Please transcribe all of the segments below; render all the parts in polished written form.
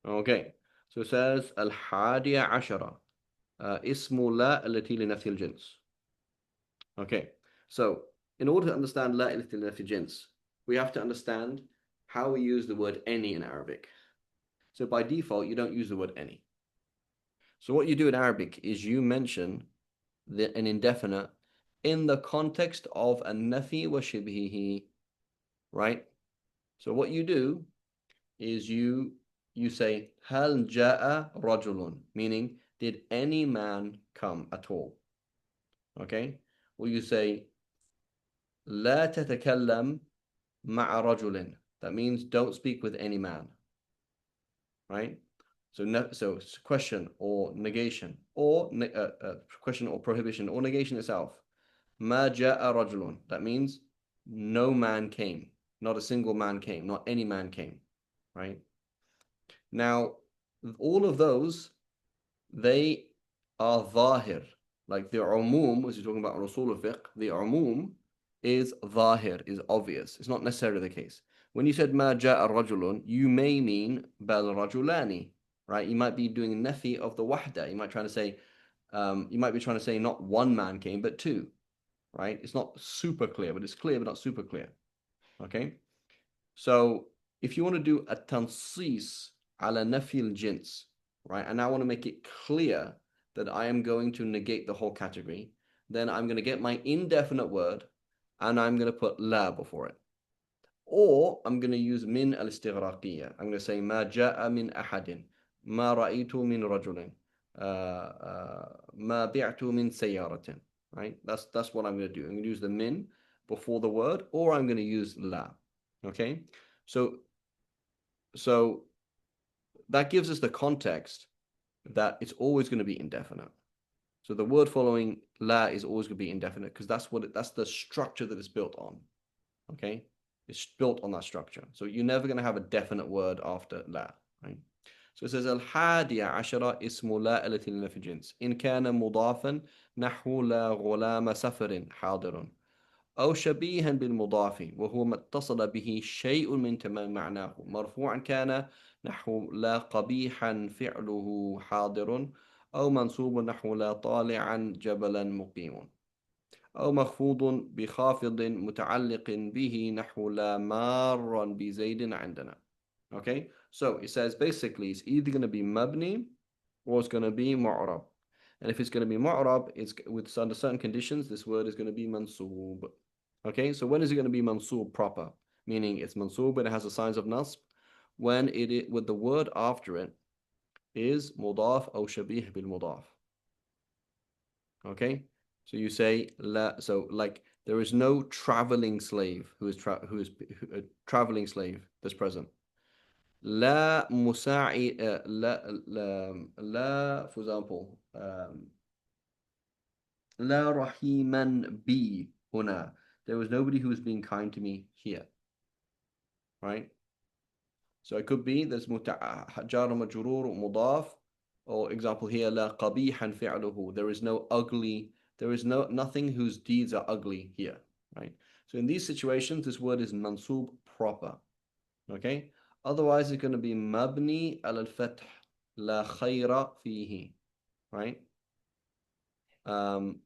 Okay. So it says الحادية عشرة اسم لا التي لنفي الجنس. Okay. So in order to understand لا التي لنفي الجنس, we have to understand how we use the word any in Arabic. So by default, you don't use the word any. So what you do in Arabic is you mention an indefinite in the context of a nafi wa shibhihi, right? So what you do is you say hal ja'a rajulun, meaning did any man come at all? Okay? Or you say la tatakallam ma'a rajulin. That means don't speak with any man, right? So so question or negation or question or prohibition or negation itself. Ma ja'a rajulun. That means no man came, not a single man came, not any man came, right? Now, all of those, they are zahir. Like the umum, which is talking about Rasul al-Fiqh, the umum is zahir, is obvious. It's not necessarily the case. When you said ma ja'a rajulun, you may mean bal rajulani, right? You might be doing nafi of the wahda. You might be trying to say not one man came, but two, right? It's not super clear, but it's clear, but not super clear. Okay? So if you want to do a tansis ala nafi al-jins, right? And I want to make it clear that I am going to negate the whole category, then I'm going to get my indefinite word and I'm going to put la before it. Or I'm going to use min al-istighraqiyya. I'm going to say ma ja'a min ahadin, ma ra'itu min rajulin, ma bi'tu min sayyaratin. Right? That's what I'm going to do. I'm going to use the min before the word, or I'm going to use la. Okay? So so that gives us the context that it's always going to be indefinite. So the word following la is always going to be indefinite because that's the structure that it's built on. Okay, it's built on that structure. So you're never going to have a definite word after la. Right. So it says الحادية عشرة اسم لا التي للنفي الجنس إن كان مضافا نحو لا غلام سفر حاضر أو شبيها بالمضاف وهو ما اتصل به شيء من تمام معناه مرفوعا كان نحو لا قبيحا فعله حاضر أو منصوب نحو لا طالعا جبلا مقيم أو مخفوض بخافض متعلق به نحو لا مارا بزيد عندنا. Okay, so it says basically it's either going to be mabni or it's going to be mu'rab. And if it's going to be mu'rab, it's with under certain conditions, this word is going to be mansoob. Okay, so when is it going to be mansoob proper? Meaning it's mansoob and it has the signs of nasb. When it with the word after it is mudaf or shabih bil mudaf. Okay, so you say la. So like there is no traveling slave who is a traveling slave that's present. La musa'i la for example la rahiman bi huna. There was nobody who was being kind to me here, right? So it could be there's jar majrur mudaf, or example here la qabihan fi'luhu. There is nothing whose deeds are ugly here, right? So in these situations, this word is mansub proper, okay? Otherwise, it's going to be mabni al-fath la khayra fihi, right? And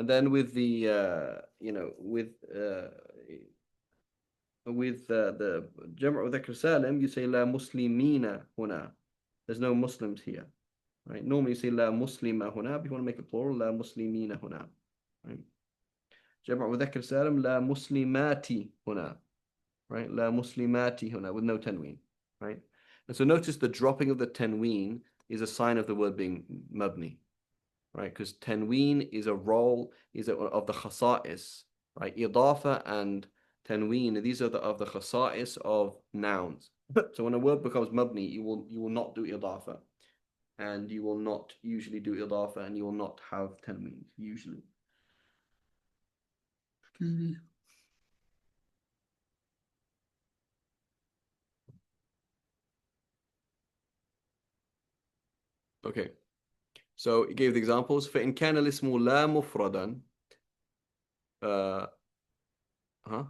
then with the with the Jam'u Dhakr Salim, you say La Muslimina huna. There's no Muslims here. Right? Normally you say La Muslima huna, but you want to make it plural, La Muslimina huna. Right? Jam'u Dhakr Salim, La Muslimati huna. Right? La Muslimati huna, with no tanween. Right? And so notice the dropping of the tanween is a sign of the word being mabni. Right? Because tanween is a role, of the khasa'is. Right? Idafa and tanween, these are of the khasa'is of nouns. So when a word becomes mabni, you will not do idafa, and you will not usually do idafa, and you will not have tanween usually. Excuse me. Okay, so it gave the examples. فإن كان الاسم لا مفردا uh, huh?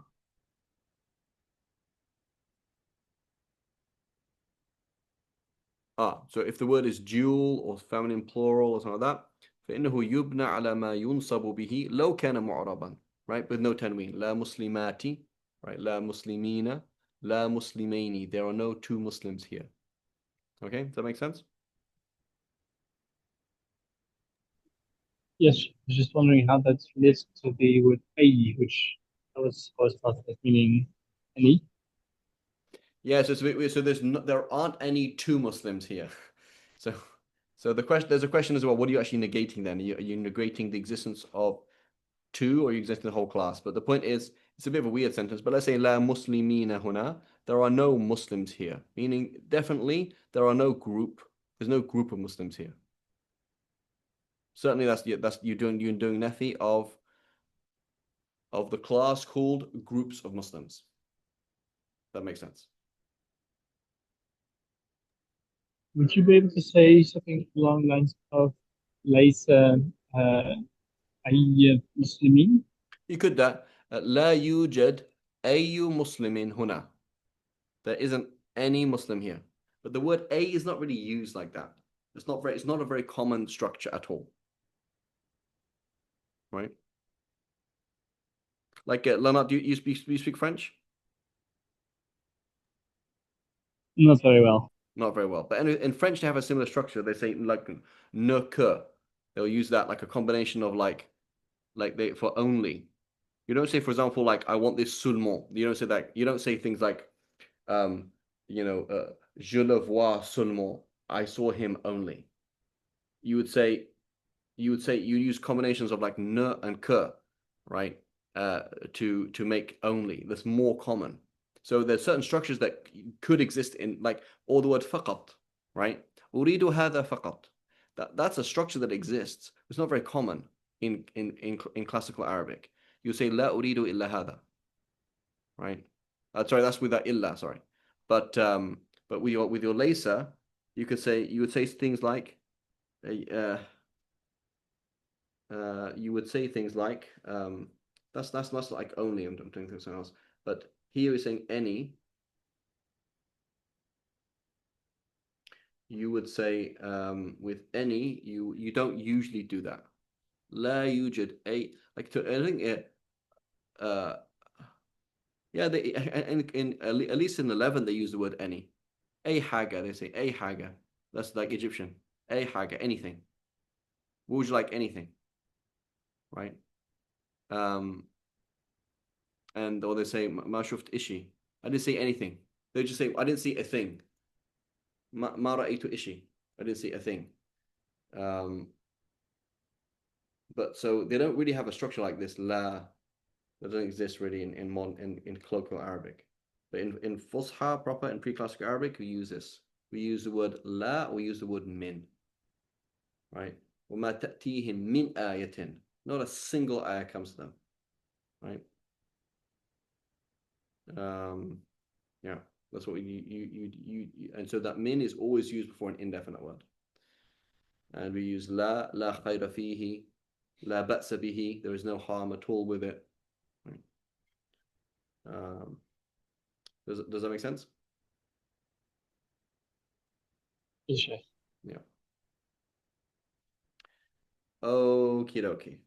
So if the word is dual or feminine plural or something like that, فإنه يبنى على ما ينصب به لو كان معربا, right? With no tanween. لا مسلمات, right? لا مسلمين, لا مسلمين. There are no two Muslims here. Okay, does that make sense? Yes, I was just wondering how that relates to the word a, which I was supposed to translate meaning any. Yeah, so it's a bit weird. So there aren't any two Muslims here. So there's a question as well. What are you actually negating then? Are you negating the existence of two, or you exist in the whole class? But the point is, it's a bit of a weird sentence. But let's say la muslimina huna, there are no Muslims here, meaning definitely there are no group. There's no group of Muslims here. Certainly, that's you're doing nafi of the class called groups of Muslims. That makes sense. Would you be able to say something along the lines of ليس أي مسلمين? You could that لا يوجد أي مسلم هنا. There isn't any Muslim here. But the word a is not really used like that. It's not a very common structure at all. Right? Like Leonard, do you speak French? Not very well. Not very well. But in French they have a similar structure. They say like ne que. They'll use that like a combination of like they for only. You don't say, for example, like I want this seulement. You don't say that. You don't say things like um, je le vois seulement. I saw him only. You would say you use combinations of like ne and que, right? To make only. That's more common. So there's certain structures that could exist in like, or the word faqat, right? أريد هذا فقط. That's a structure that exists. It's not very common in classical Arabic. You say لا أريد إلا هذا, right? Sorry, that's with that illa. Sorry, but with your laysa, you would say things like uh, you would say things like that's like only. I'm doing something else, but here you're saying any. You would say with any, you don't usually do that. لا يوجد a like to I think yeah they in at least in 11 they use the word any. A haga, they say a haga. That's like Egyptian. A haga, anything. Would you like anything? Right? Um, and or they say ma shuft ishi. I didn't say anything. They just say I didn't see a thing. Ma ra'aytu ishi. I didn't see a thing. Um, but so they don't really have a structure like this. La that doesn't exist really in colloquial Arabic. But in Fusha proper in pre-classical Arabic, we use this. We use the word la, or we use the word min. Right? وَمَا تَأْتِيهِم مِّنْ آيَةٍ. Not a single ayah comes to them. Right? Yeah, that's what and so that min is always used before an indefinite word. And we use la khayra fihi, la ba'sa bihi. There is no harm at all with it. Right? Does that make sense? Yes, Sheikh. Yeah. Okie dokie.